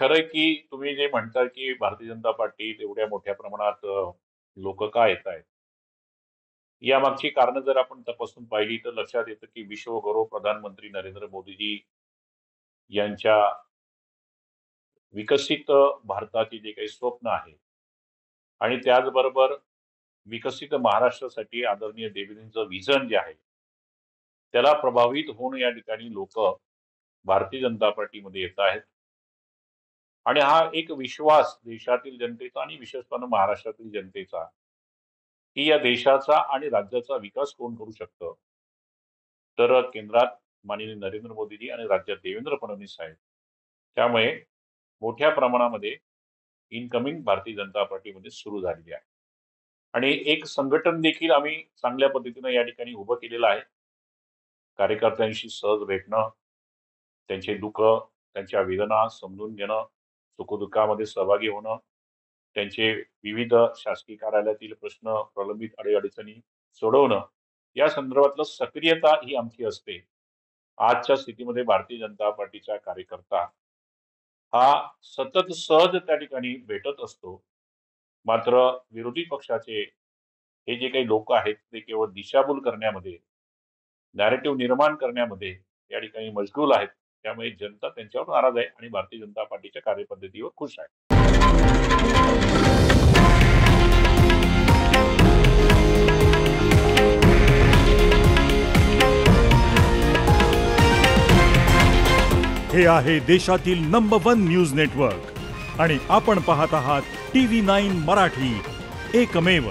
खरंय की तुम्ही जे म्हणता की भारतीय जनता पार्टीत एवढ्या मोठ्या प्रमाणात लोक का येत आहेत यामागची कारणं जर आपण तपासून पाहिली तर लक्षात येतं की विश्वगुरू प्रधानमंत्री नरेंद्र मोदीजी यांच्या विकसित भारताचे जे काही स्वप्न आहे आणि त्याचबरोबर विकसित महाराष्ट्रासाठी आदरणीय देवेंद्रचं विजन जे आहे त्याला प्रभावित होऊन या ठिकाणी लोक भारतीय जनता पार्टीमध्ये येत आहेत आणि हा एक विश्वास देशातील जनतेचा आणि विशेषतः महाराष्ट्रातील जनतेचा की या देशाचा आणि राज्याचा विकास कोण करू शकतं तर केंद्रात माननीय नरेंद्र मोदीजी आणि राज्यात देवेंद्र फडणवीस साहेब त्यामुळे मोठ्या प्रमाणामध्ये इनकमिंग भारतीय जनता पार्टीमध्ये सुरू झालेली आहे आणि एक संघटन देखील आम्ही चांगल्या पद्धतीने या ठिकाणी उभं केलेलं आहे कार्यकर्त्यांशी सहज भेटणं त्यांचे दुःख त्यांच्या वेदना समजून घेणं सुखदुःखामध्ये सहभागी होणं त्यांचे विविध शासकीय कार्यालयातील प्रश्न प्रलंबित अडीअडचणी सोडवणं या संदर्भातलं सक्रियता ही आमची असते आजच्या स्थितीमध्ये भारतीय जनता पार्टीचा कार्यकर्ता हा सतत सहज त्या ठिकाणी भेटत असतो मात्र विरोधी पक्षाचे हे जे काही लोक आहेत ते केवळ दिशाभूल करण्यामध्ये नॅरेटिव्ह निर्माण करण्यामध्ये या ठिकाणी मशगूल आहेत त्यामुळे जनता त्यांच्यावर नाराज आहे आणि भारतीय जनता पार्टीच्या कार्यपद्धतीवर खुश आहे हे आहे देशातील नंबर 1 न्यूज नेटवर्क आणि आपण पाहत आहात TV9 मराठी, एकमेव।